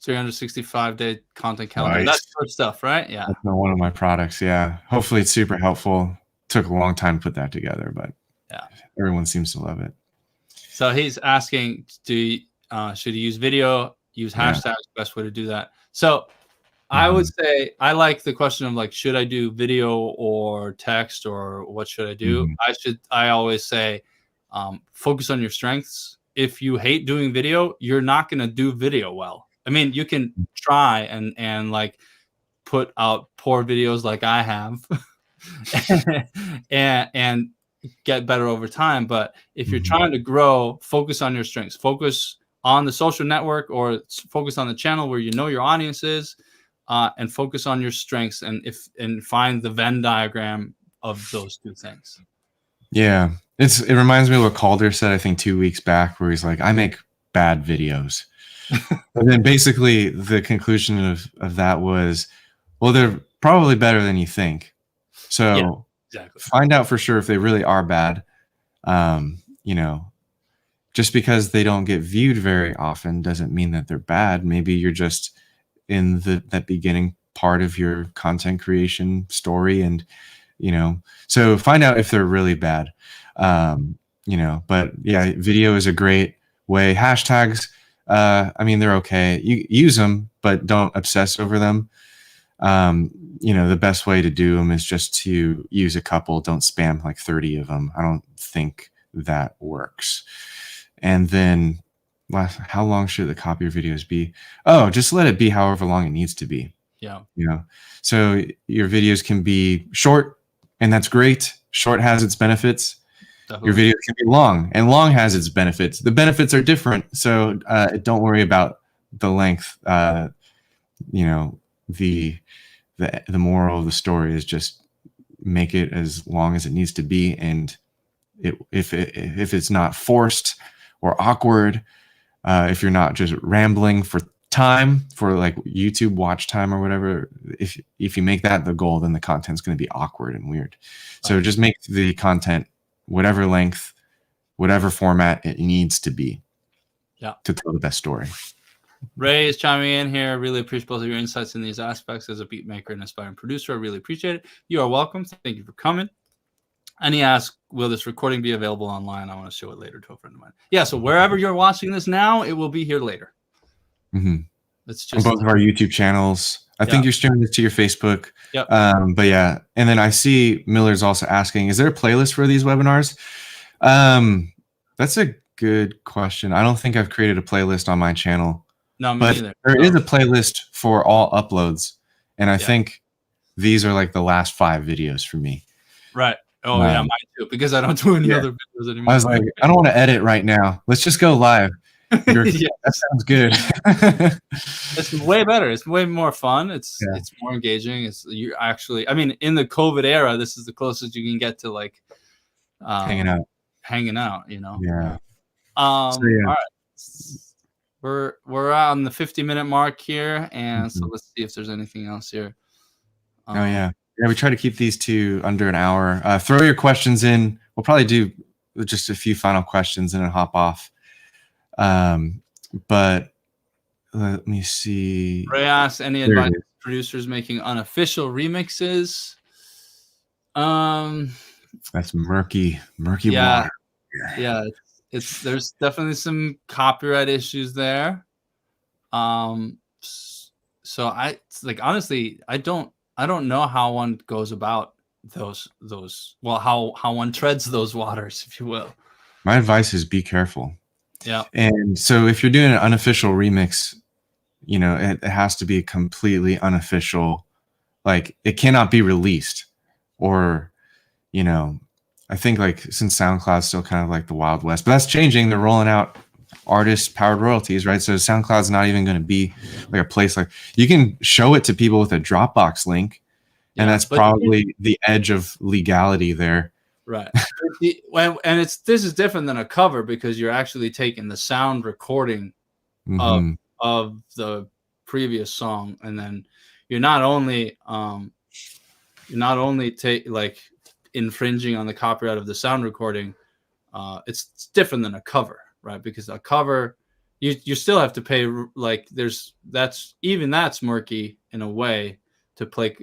365-day content calendar. Nice. That's good stuff, right? Yeah. That's one of my products. Yeah. Hopefully it's super helpful. Took a long time to put that together, but everyone seems to love it. So he's asking, should you use video, use hashtags, best way to do that? So I would say I like the question of like, should I do video or text, or what should I do? I always say, focus on your strengths. If you hate doing video, you're not going to do video well. I mean, you can try and like put out poor videos like I have and get better over time. But if you're trying to grow, focus on your strengths, focus on the social network, or focus on the channel where your audience is, and focus on your strengths, and find the Venn diagram of those two things. Yeah. It reminds me of what Calder said, I think 2 weeks back, where he's like, I make bad videos. And then basically the conclusion of that was, well, they're probably better than you think. So find out for sure if they really are bad. Just because they don't get viewed very often doesn't mean that they're bad. Maybe you're just in that beginning part of your content creation story, and so find out if they're really bad. But yeah, video is a great way. Hashtags, they're okay. You use them, but don't obsess over them. The best way to do them is just to use a couple. Don't spam like 30 of them. I don't think that works. And then how long should the copy of videos be? Oh, just let it be however long it needs to be. Yeah. So your videos can be short, and that's great. Short has its benefits. Definitely. Your videos can be long, and long has its benefits. The benefits are different. So don't worry about the length. The moral of the story is just make it as long as it needs to be. And if it's not forced or awkward, if you're not just rambling for time, for like YouTube watch time or whatever, if you make that the goal, then the content's going to be awkward and weird. So just make the content whatever length, whatever format it needs to be to tell the best story. Ray is chiming in here. Really appreciate both of your insights in these aspects as a beat maker and aspiring producer. I really appreciate it. You are welcome. Thank you for coming. And he asked, will this recording be available online? I want to show it later to a friend of mine. Yeah, so wherever you're watching this now, it will be here later. It's just on both of our YouTube channels. I think you're streaming this to your Facebook. Yep. But yeah, and then I see Miller's also asking, is there a playlist for these webinars? That's a good question. I don't think I've created a playlist on my channel. No, me but neither. There is a playlist for all uploads, and I think these are like the last 5 videos for me. Right. Oh yeah, mine too, because I don't do any Yeah. other videos anymore. I was like, I don't want to edit right now. Let's just go live. You're, Yeah. that sounds good. It's way better. It's way more fun. It's Yeah. it's more engaging. It's you actually. I mean, in the COVID era, this is the closest you can get to like Hanging out. Hanging out. You know. Yeah. All So, yeah. right. We're on the 50-minute mark here, and so Mhm. let's see if there's anything else here. Oh yeah. Yeah, we try to keep these to under an hour. Throw your questions in. We'll probably do just a few final questions and then hop off. But let me see. Ray asks, any There it advice is. to producers making unofficial remixes? That's murky Yeah. water. Yeah, there's definitely some copyright issues there. So I like honestly, I don't know how one goes about those well, how one treads those waters, if you will. My advice is be careful. Yeah. And so if you're doing an unofficial remix, you know, it has to be completely unofficial. Like it cannot be released, or, you know, I think like since SoundCloud's still kind of like the Wild West, but that's changing. They're rolling out artist powered royalties, right? So SoundCloud's not even going to be like a place like you can show it to people with a Dropbox link. And that's probably the edge of legality there. Right. And this is different than a cover because you're actually taking the sound recording of the previous song, and then you're not only like infringing on the copyright of the sound recording. It's different than a cover, right? Because a cover, you still have to pay. Like that's murky in a way to play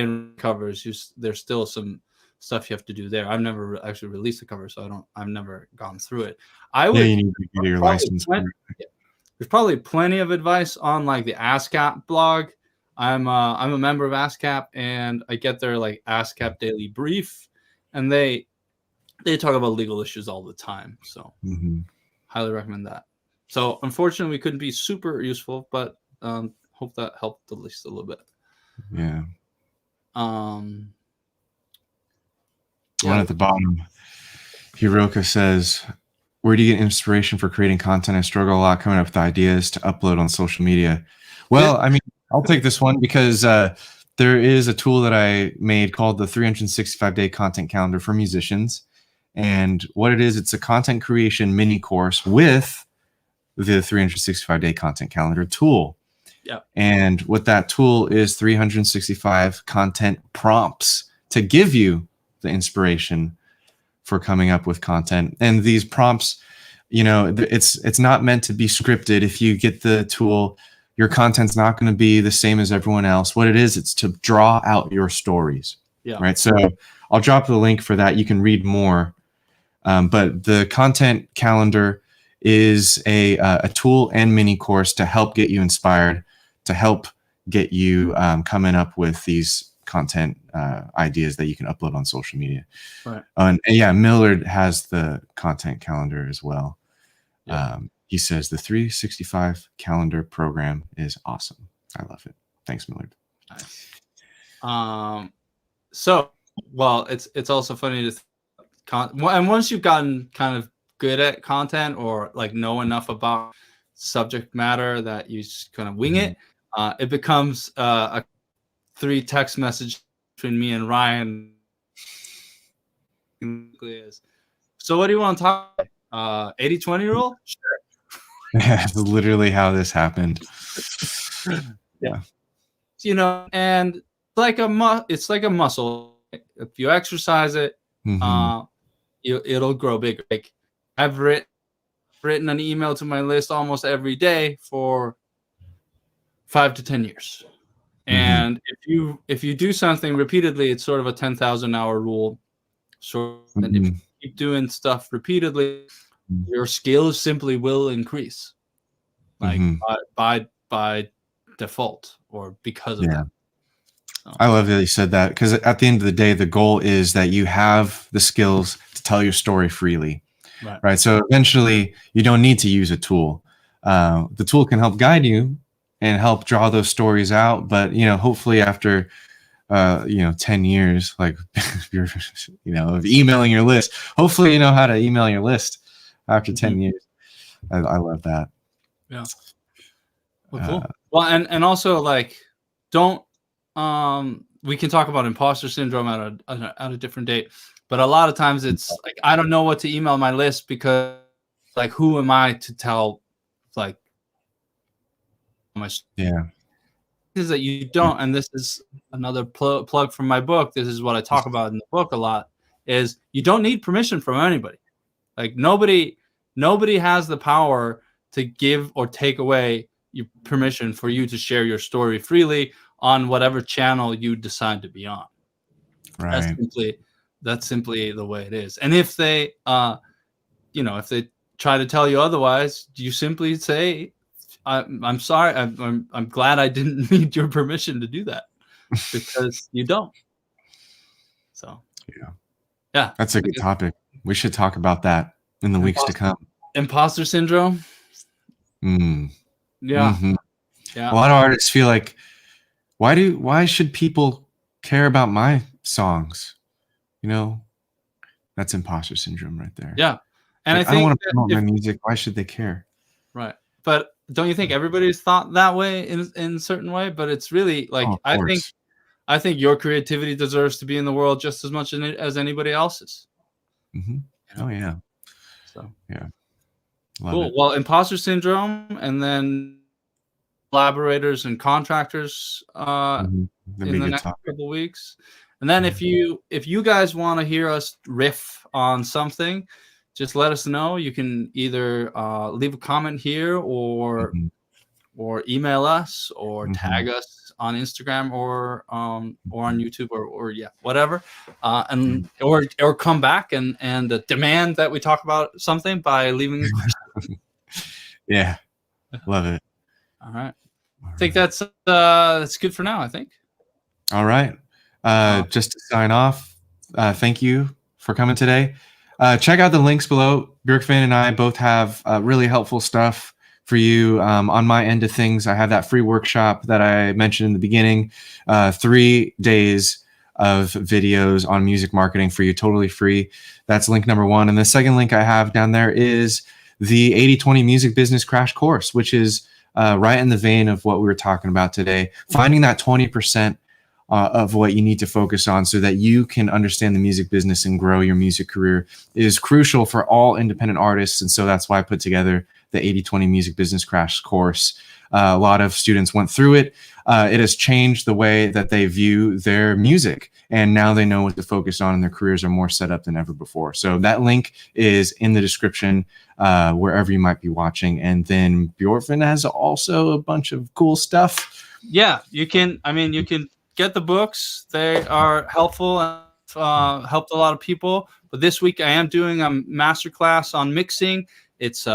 in covers. There's still some stuff you have to do there. I've never actually released a cover, so I've never gone through it. I would. Yeah, you need to get your license. There's probably plenty of advice on like the ASCAP blog. I'm a member of ASCAP, and I get their like ASCAP daily brief, and they talk about legal issues all the time. So highly recommend that. So unfortunately, we couldn't be super useful, but hope that helped at least a little bit. Yeah. One at the bottom, Hiroka says, where do you get inspiration for creating content? I struggle a lot coming up with ideas to upload on social media. Well, I mean, I'll take this one because there is a tool that I made called the 365-day content calendar for musicians. And what it is, it's a content creation mini course with the 365-day content calendar tool. Yeah. And what that tool is 365 content prompts to give you the inspiration for coming up with content. And these prompts, you know, it's not meant to be scripted. If you get the tool, your content's not going to be the same as everyone else. What it is, it's to draw out your stories. Yeah. Right. So I'll drop the link for that. You can read more. But the content calendar is a tool and mini course to help get you inspired, to help get you coming up with these content ideas that you can upload on social media. Right. And yeah, Millard has the content calendar as well. Yeah. He says the 365 calendar program is awesome. I love it. Thanks, Millard. Nice. So, well, it's also funny to and once you've gotten kind of good at content or like know enough about subject matter that you just kind of wing it, it becomes a 3 text message between me and Ryan. So what do you want to talk about? 80-20 rule? Sure. That's literally how this happened. Yeah. You know, and it's like a muscle. If you exercise it, it'll grow bigger. Like I've written an email to my list almost every day for 5 to 10 years. And if you do something repeatedly, it's sort of a 10,000 hour rule. So if you keep doing stuff repeatedly, your skills simply will increase, like by default or because of that. So. I love that you said that, because at the end of the day, the goal is that you have the skills to tell your story freely, right? So eventually, you don't need to use a tool. The tool can help guide you and help draw those stories out, but you know, hopefully after 10 years, like you're, of emailing your list. Hopefully you know how to email your list after 10 years. I love that. Yeah. Well, cool. Well, and also like, don't, we can talk about imposter syndrome at a different date, but a lot of times it's like, I don't know what to email my list because like, who am I to tell like my is that you don't, and this is another plug from my book. This is what I talk about in the book a lot, is you don't need permission from anybody. Like nobody has the power to give or take away your permission for you to share your story freely on whatever channel you decide to be on. Right. That's simply the way it is. And if they if they try to tell you otherwise, you simply say, I'm sorry. I'm glad I didn't need your permission to do that, because you don't. So yeah, that's a good topic. We should talk about that in the weeks to come. Imposter syndrome. Yeah. A lot of artists feel like, why should people care about my songs? That's imposter syndrome right there. Yeah, and like, I think I don't want to promote my music. Why should they care? Right, but don't you think everybody's thought that way in a certain way? But it's really like, I think your creativity deserves to be in the world just as much as anybody else's. Oh yeah. So yeah. Cool. Well, imposter syndrome, and then collaborators and contractors in the next couple weeks. And then if you guys want to hear us riff on something, just let us know. You can either leave a comment here or email us or tag us on Instagram or on YouTube or whatever, and or come back and demand that we talk about something by leaving a question. Yeah, love it. All right, I think that's good for now. I think. All right, just to sign off, thank you for coming today. Check out the links below. Björkfinn and I both have really helpful stuff for you. On my end of things, I have that free workshop that I mentioned in the beginning, 3 days of videos on music marketing for you, totally free. That's link number 1. And the second link I have down there is the 80/20 music business crash course, which is right in the vein of what we were talking about today, finding that 20% of what you need to focus on so that you can understand the music business and grow your music career is crucial for all independent artists. And so that's why I put together the 80/20 music business crash course. A lot of students went through it. It has changed the way that they view their music, and now they know what to focus on, and their careers are more set up than ever before. So that link is in the description wherever you might be watching. And then Björkfinn has also a bunch of cool stuff. Yeah, you can get the books. They are helpful and helped a lot of people. But this week I am doing a masterclass on mixing. It's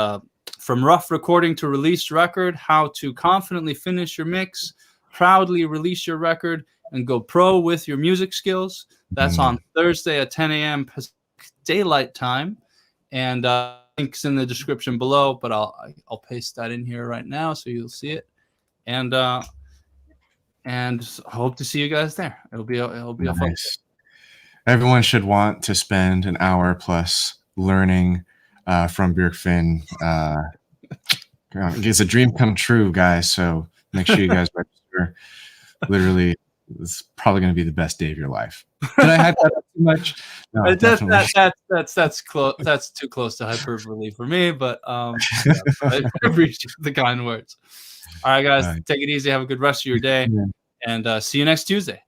from rough recording to released record, how to confidently finish your mix, proudly release your record, and go pro with your music skills. That's on Thursday at 10 a.m. Pacific Daylight Time. And links in the description below, but I'll paste that in here right now so you'll see it. And hope to see you guys there. It'll be a fun. Everyone should want to spend an hour plus learning from Björkfinn. It's a dream come true, guys. So make sure you guys register. Literally, it's probably going to be the best day of your life. Did I hype that up too much? No, that's close. That's too close to hyperbole for me. But I appreciate the kind words. All right, guys, take it easy. Have a good rest of your day, and see you next Tuesday.